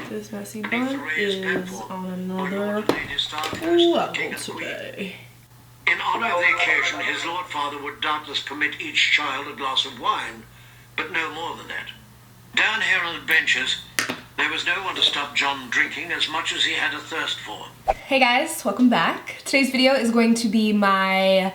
This messy bun is on another level today. In honor of the occasion, his Lord Father would doubtless permit each child a glass of wine, but no more than that. Down here on Adventures, there was no one to stop John drinking as much as he had a thirst for. Hey guys, welcome back. Today's video is going to be my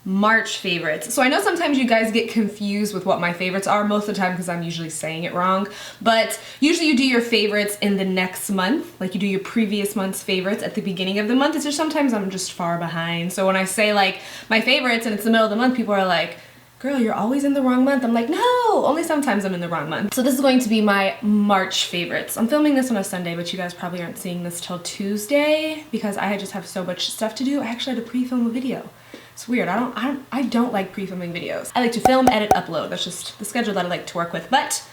March favorites. So I know sometimes you guys get confused with what my favorites are most of the time because I'm usually saying it wrong, but usually you do your favorites in the next month, like you do your previous month's favorites at the beginning of the month. It's just sometimes I'm just far behind. So when I say like my favorites and it's the middle of the month, people are like, girl, you're always in the wrong month. I'm like, no, only sometimes I'm in the wrong month. So this is going to be my March favorites. I'm filming this on a Sunday, but you guys probably aren't seeing this till Tuesday because I just have so much stuff to do. I actually had to pre-film a video. It's weird. I don't like pre-filming videos. I like to film, edit, upload. That's just the schedule that I like to work with. But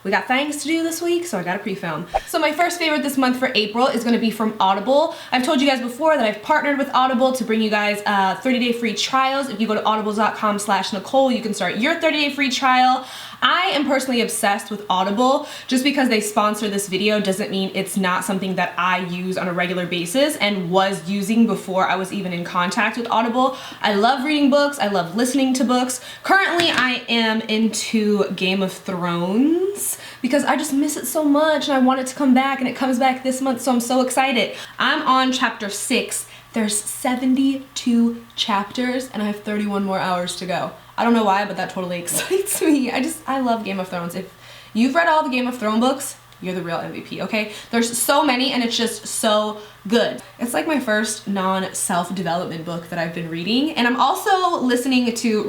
we got things to do this week, so I gotta pre-film. So my first favorite this month for April is gonna be from Audible. I've told you guys before that I've partnered with Audible to bring you guys 30-day free trials. If you go to audible.com/Nicole, you can start your 30-day free trial. I am personally obsessed with Audible. Just because they sponsor this video doesn't mean it's not something that I use on a regular basis and was using before I was even in contact with Audible. I love reading books. I love listening to books. Currently, I am into Game of Thrones because I just miss it so much and I want it to come back, and it comes back this month, so I'm so excited. I'm on chapter 6. There's 72 chapters and I have 31 more hours to go. I don't know why, but that totally excites me. I love Game of Thrones. If you've read all the Game of Thrones books, you're the real MVP, okay? There's so many and it's just so good. It's like my first non-self-development book that I've been reading. And I'm also listening to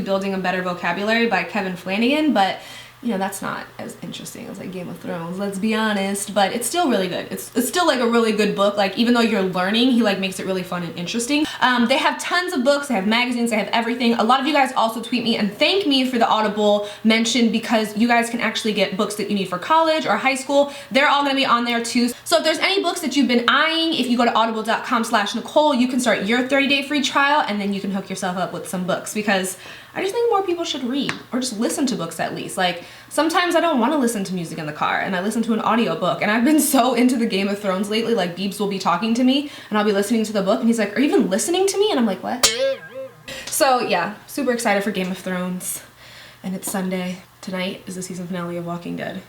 Building a Better Vocabulary by Kevin Flanagan, but you know, that's not as interesting as like Game of Thrones, let's be honest, but it's still really good. It's still like a really good book. Like even though you're learning, he like makes it really fun and interesting. They have tons of books, they have magazines, they have everything. A lot of you guys also tweet me and thank me for the Audible mention because you guys can actually get books that you need for college or high school. They're all gonna be on there too. So if there's any books that you've been eyeing, if you go to audible.com/Nicole, you can start your 30-day free trial and then you can hook yourself up with some books because I just think more people should read or just listen to books at least. Like sometimes I don't want to listen to music in the car and I listen to an audiobook, and I've been so into the Game of Thrones lately. Like Beebs will be talking to me and I'll be listening to the book and he's like, are you even listening to me? And I'm like, what? So yeah, super excited for Game of Thrones, and it's Sunday. Tonight is the season finale of Walking Dead.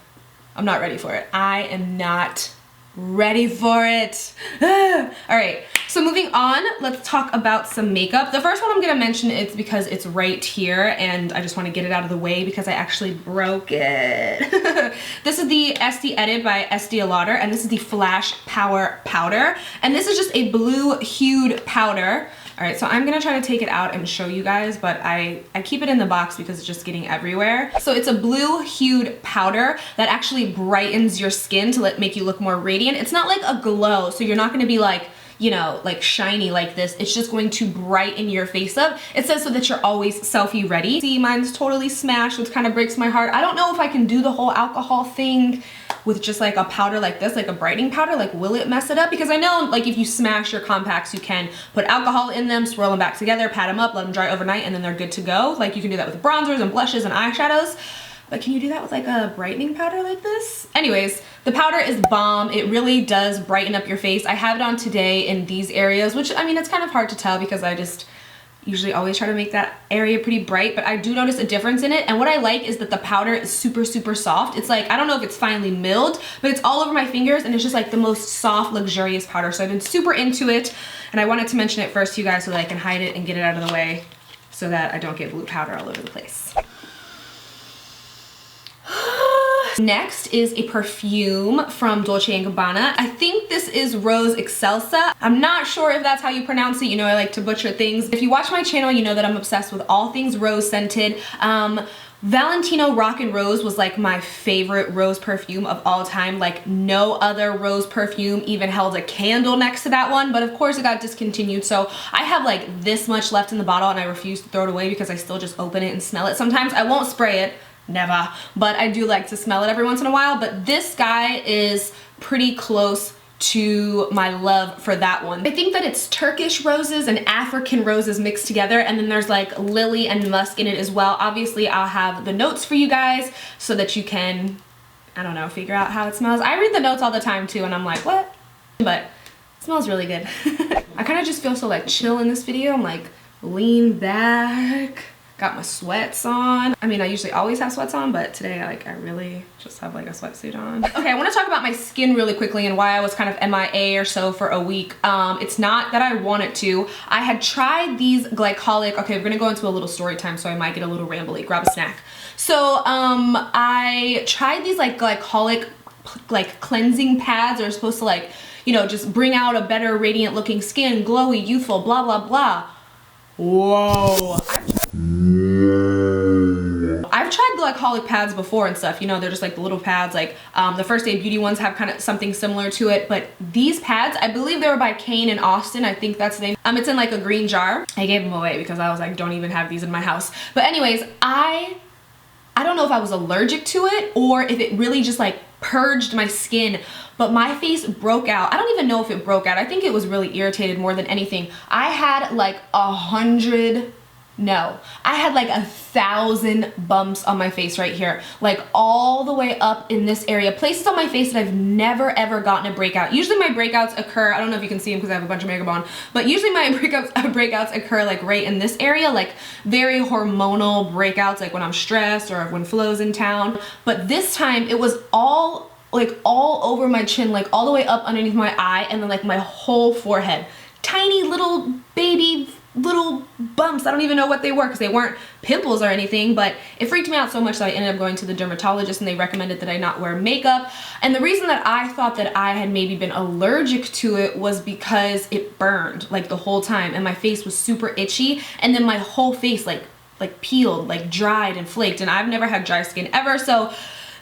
I'm not ready for it. I am not ready for it. All right, so moving on, let's talk about some makeup. The first one I'm gonna mention is because it's right here and I just want to get it out of the way because I actually broke it. This is the Estee Edit by Estee Alatar, and this is the Flash Power Powder, and this is just a blue hued powder. All right, so I'm gonna try to take it out and show you guys, but I keep it in the box because it's just getting everywhere. So it's a blue hued powder that actually brightens your skin to make you look more radiant. It's not like a glow, so you're not gonna be like, you know, like shiny like this. It's just going to brighten your face up. It says so that you're always selfie ready. See, mine's totally smashed, which kind of breaks my heart. I don't know if I can do the whole alcohol thing with just like a powder like this, like a brightening powder. Like, will it mess it up? Because I know like if you smash your compacts, you can put alcohol in them, swirl them back together, pat them up, let them dry overnight, and then they're good to go. Like you can do that with bronzers and blushes and eyeshadows. But can you do that with like a brightening powder like this? Anyways, the powder is bomb. It really does brighten up your face. I have it on today in these areas, which I mean, it's kind of hard to tell because I just usually always try to make that area pretty bright, but I do notice a difference in it. And what I like is that the powder is super, super soft. It's like, I don't know if it's finely milled, but it's all over my fingers and it's just like the most soft, luxurious powder. So I've been super into it and I wanted to mention it first to you guys so that I can hide it and get it out of the way so that I don't get blue powder all over the place. Next is a perfume from Dolce & Gabbana. I think this is Rose Excelsa. I'm not sure if that's how you pronounce it. You know, I like to butcher things. If you watch my channel, you know that I'm obsessed with all things rose scented. Valentino Rock and Rose was like my favorite rose perfume of all time. Like no other rose perfume even held a candle next to that one, but of course it got discontinued. So I have like this much left in the bottle and I refuse to throw it away because I still just open it and smell it. Sometimes I won't spray it. Never, but I do like to smell it every once in a while. But this guy is pretty close to my love for that one. I think that it's Turkish roses and African roses mixed together, and then there's like lily and musk in it as well. Obviously I'll have the notes for you guys so that you can I don't know, figure out how it smells. I read the notes all the time too and I'm like, what? But it smells really good. I kind of just feel so like chill in this video. I'm like lean back, got my sweats on. I mean, I usually always have sweats on, but today I really just have like a sweatsuit on. Okay, I want to talk about my skin really quickly and why I was kind of MIA or so for a week. It's not that I wanted to. I had tried these glycolic, okay, we're gonna go into a little story time, so I might get a little rambly. Grab a snack. So I tried these like glycolic like cleansing pads that are supposed to like, you know, just bring out a better radiant looking skin, glowy, youthful, blah, blah, blah. Whoa. I've tried glycolic pads before and stuff, you know, they're just like the little pads, like the First Aid Beauty ones have kind of something similar to it, but these pads, I believe they were by Kane and Austin, I think that's the name. It's in like a green jar. I gave them away because I was like, don't even have these in my house. But anyways, I don't know if I was allergic to it or if it really just like purged my skin, but my face broke out. I don't even know if it broke out. I think it was really irritated more than anything. I had like 1,000 bumps on my face right here, like all the way up in this area, places on my face that I've never ever gotten a breakout. Usually my breakouts occur, I don't know if you can see them because I have a bunch of makeup on, but usually my breakouts occur like right in this area, like very hormonal breakouts, like when I'm stressed or when Flo's in town. But this time it was all over my chin, like all the way up underneath my eye, and then like my whole forehead. Tiny little baby little bumps. I don't even know what they were because they weren't pimples or anything, but it freaked me out so much that I ended up going to the dermatologist and they recommended that I not wear makeup. And the reason that I thought that I had maybe been allergic to it was because it burned like the whole time and my face was super itchy, and then my whole face like peeled, like dried and flaked, and I've never had dry skin ever. So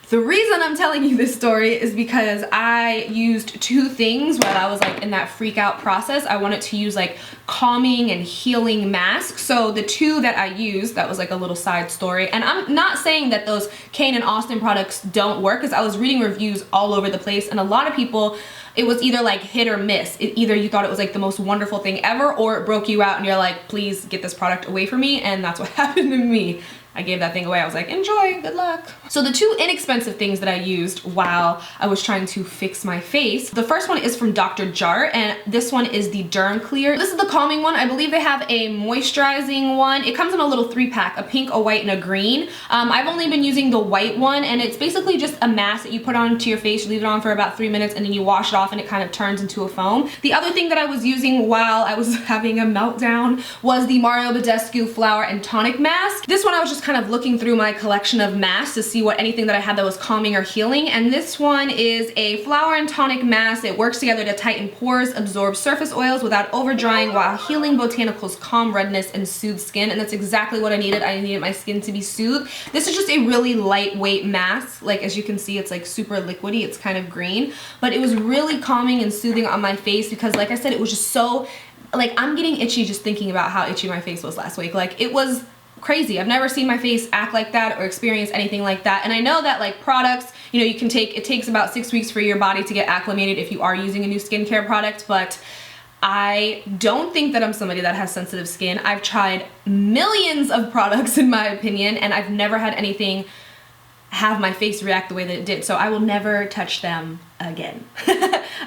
the reason I'm telling you this story is because I used two things while I was like in that freak out process. I wanted to use like calming and healing masks. So the two that I used, that was like a little side story. And I'm not saying that those Kane and Austin products don't work, because I was reading reviews all over the place and a lot of people, it was either like hit or miss. Either you thought it was like the most wonderful thing ever, or it broke you out and you're like, please get this product away from me. And that's what happened to me. I gave that thing away. I was like, enjoy, good luck. So the two inexpensive things that I used while I was trying to fix my face, the first one is from Dr. Jart, and this one is the DermaClear. This is the calming one. I believe they have a moisturizing one. It comes in a little 3-pack, a pink, a white, and a green. I've only been using the white one, and it's basically just a mask that you put onto your face. You leave it on for about 3 minutes, and then you wash it off, and it kind of turns into a foam. The other thing that I was using while I was having a meltdown was the Badescu Flower and Tonic mask. This one I was just kind of looking through my collection of masks to see what anything that I had that was calming or healing, and this one is a flower and tonic mask. It works together to tighten pores, absorb surface oils without overdrying while healing botanicals, calm redness, and soothe skin, and that's exactly what I needed. I needed my skin to be soothed. This is just a really lightweight mask. Like, as you can see, it's like super liquidy. It's kind of green, but it was really calming and soothing on my face because, like I said, it was just so, like, I'm getting itchy just thinking about how itchy my face was last week. Like, it was crazy. I've never seen my face act like that or experience anything like that. And I know that like products, you know, you can take, it takes about 6 weeks for your body to get acclimated if you are using a new skincare product, but I don't think that I'm somebody that has sensitive skin. I've tried millions of products in my opinion, and I've never had anything have my face react the way that it did. So I will never touch them again.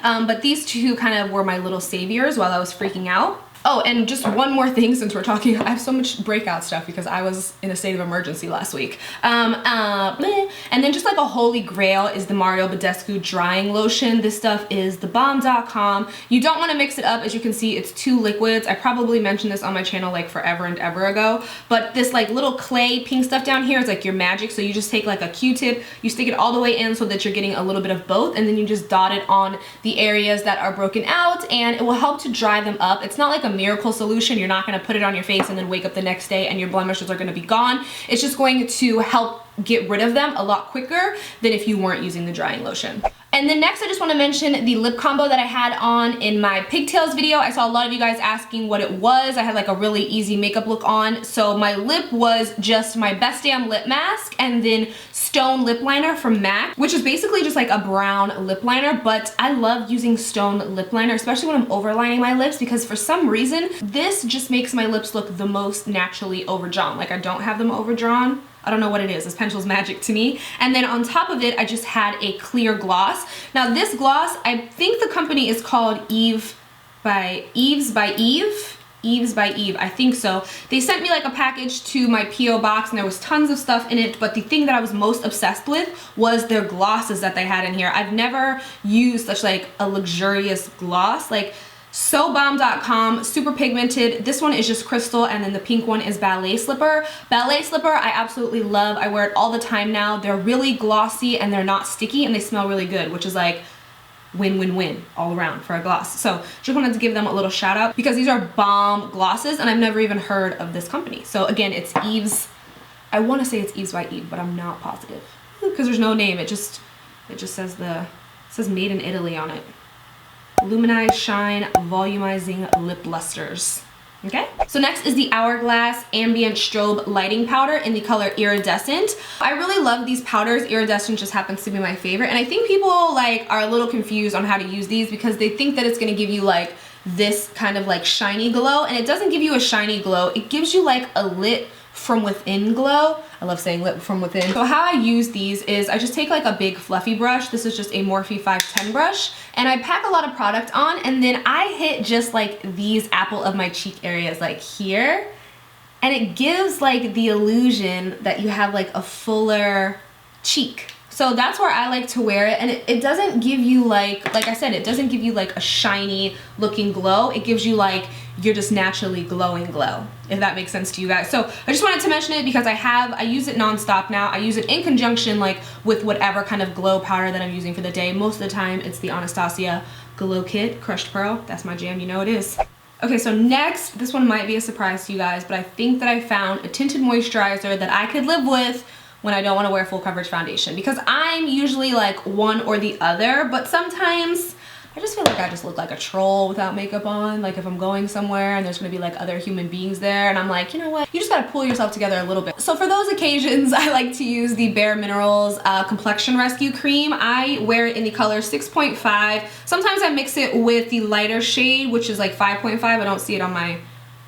But these two kind of were my little saviors while I was freaking out. Oh, and just one more thing since we're talking, I have so much breakout stuff because I was in a state of emergency last week. And then just like a holy grail is the Badescu drying lotion. This stuff is thebomb.com. You don't want to mix it up. As you can see, it's 2 liquids. I probably mentioned this on my channel like forever and ever ago, but this like little clay pink stuff down here is like your magic. So you just take like a Q-tip, you stick it all the way in so that you're getting a little bit of both, and then you just dot it on the areas that are broken out, and it will help to dry them up. It's not like a miracle solution. You're not going to put it on your face and then wake up the next day and your blemishes are going to be gone. It's just going to help get rid of them a lot quicker than if you weren't using the drying lotion. And then next I just want to mention the lip combo that I had on in my pigtails video. I saw a lot of you guys asking what it was. I had like a really easy makeup look on. So my lip was just my Best Damn lip mask and then Stone lip liner from MAC, which is basically just like a brown lip liner, but I love using Stone lip liner, especially when I'm overlining my lips, because for some reason this just makes my lips look the most naturally overdrawn. Like, I don't have them overdrawn. I don't know what it is. This pencil's magic to me. And then on top of it, I just had a clear gloss. Now this gloss, I think the company is called Eves by Eve, I think so. They sent me like a package to my P.O. box and there was tons of stuff in it, but the thing that I was most obsessed with was their glosses that they had in here. I've never used such like a luxurious gloss. Like SoBomb.com, super pigmented. This one is just crystal, and then the pink one is Ballet Slipper. Ballet Slipper I absolutely love. I wear it all the time now. They're really glossy and they're not sticky and they smell really good, which is like win-win-win all around for a gloss. So just wanted to give them a little shout out because these are bomb glosses and I've never even heard of this company. So again, it's Eves. I want to say it's Eves by Eve, but I'm not positive because there's no name. It just says it says made in Italy on it. Luminize Shine Volumizing Lip Lusters. Okay, so next is the Hourglass Ambient Strobe Lighting Powder in the color Iridescent. I really love these powders. Iridescent just happens to be my favorite, and I think people like are a little confused on how to use these because they think that it's gonna give you like this kind of like shiny glow, and it doesn't give you a shiny glow. It gives you like a lit from within glow. I love saying lit from within. So how I use these is I just take like a big fluffy brush. This is just a Morphe 510 brush, and I pack a lot of product on, and then I hit just like these apple of my cheek areas like here, and it gives like the illusion that you have like a fuller cheek. So that's where I like to wear it, and it doesn't give you like I said, it doesn't give you like a shiny looking glow. It gives you like you're just naturally glowing glow, if that makes sense to you guys. So I just wanted to mention it because I use it nonstop now. I use it in conjunction like with whatever kind of glow powder that I'm using for the day. Most of the time it's the Anastasia Glow Kit Crushed Pearl. That's my jam, you know it is. Okay, so next, this one might be a surprise to you guys, but I think that I found a tinted moisturizer that I could live with when I don't want to wear full coverage foundation, because I'm usually like one or the other, but sometimes I just feel like I just look like a troll without makeup on. Like if I'm going somewhere and there's gonna be like other human beings there and I'm like, you know what? You just gotta pull yourself together a little bit. So for those occasions, I like to use the BareMinerals Complexion Rescue Cream. I wear it in the color 6.5. Sometimes I mix it with the lighter shade, which is like 5.5. I don't see it on my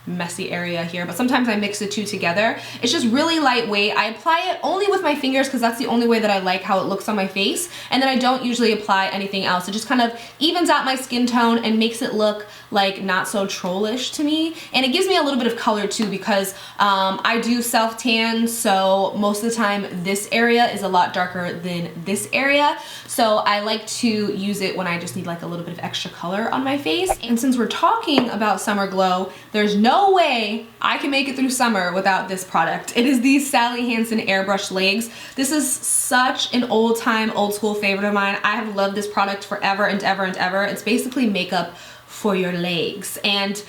messy area here, but sometimes I mix the two together. It's just really lightweight. I apply it only with my fingers because that's the only way that I like how it looks on my face, and then I don't usually apply anything else. It just kind of evens out my skin tone and makes it look like not so trollish to me, and it gives me a little bit of color too because I do self tan, so most of the time this area is a lot darker than this area, so I like to use it when I just need like a little bit of extra color on my face. And since we're talking about summer glow, there's no way I can make it through summer without this product. It is the Sally Hansen Airbrush Legs. This is such an old school favorite of mine. I have loved this product forever and ever and ever. It's basically makeup for your legs, and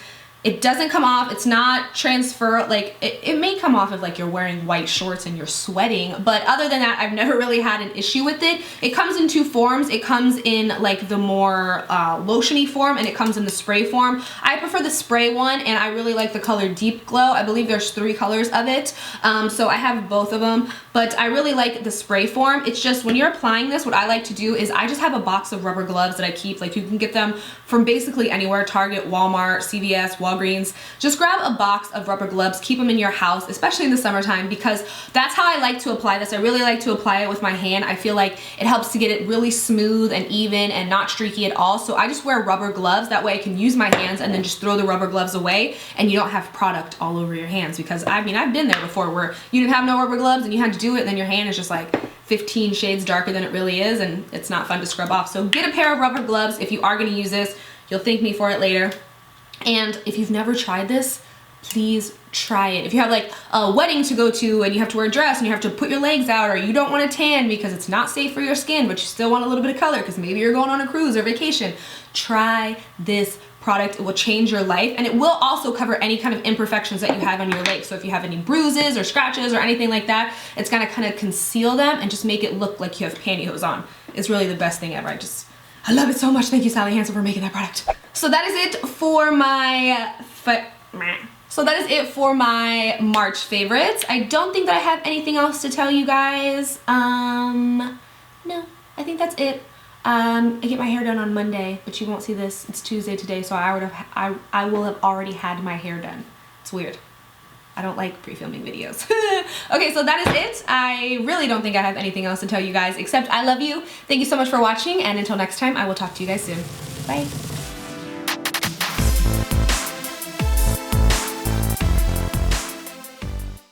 it doesn't come off. It's not transfer, like it may come off if like you're wearing white shorts and you're sweating, but other than that, I've never really had an issue with it. It comes in two forms. It comes in like the more lotiony form, and it comes in the spray form. I prefer the spray one, and I really like the color Deep Glow. I believe there's 3 colors of it, so I have both of them, but I really like the spray form. It's just when you're applying this, what I like to do is I just have a box of rubber gloves that I keep. Like you can get them from basically anywhere, Target, Walmart, CVS, Walgreens. Just grab a box of rubber gloves, keep them in your house, especially in the summertime, because that's how I like to apply this. I really like to apply it with my hand. I feel like it helps to get it really smooth and even and not streaky at all. So I just wear rubber gloves. That way I can use my hands and then just throw the rubber gloves away, and you don't have product all over your hands, because I mean, I've been there before where you didn't have no rubber gloves and you had to do it, and then your hand is just like 15 shades darker than it really is, and it's not fun to scrub off. So get a pair of rubber gloves if you are going to use this. You'll thank me for it later. And if you've never tried this, please try it. If you have like a wedding to go to and you have to wear a dress and you have to put your legs out, or you don't want to tan because it's not safe for your skin, but you still want a little bit of color because maybe you're going on a cruise or vacation, try this product. It will change your life, and it will also cover any kind of imperfections that you have on your legs. So if you have any bruises or scratches or anything like that, it's gonna kind of conceal them and just make it look like you have pantyhose on. It's really the best thing ever. I love it so much. Thank you, Sally Hansen, for making that product. So that is it for my March favorites. I don't think that I have anything else to tell you guys. No, I think that's it. I get my hair done on Monday, but you won't see this. It's Tuesday today, so I will have already had my hair done. It's weird. I don't like pre-filming videos. Okay, so that is it. I really don't think I have anything else to tell you guys except I love you. Thank you so much for watching, and until next time, I will talk to you guys soon. Bye.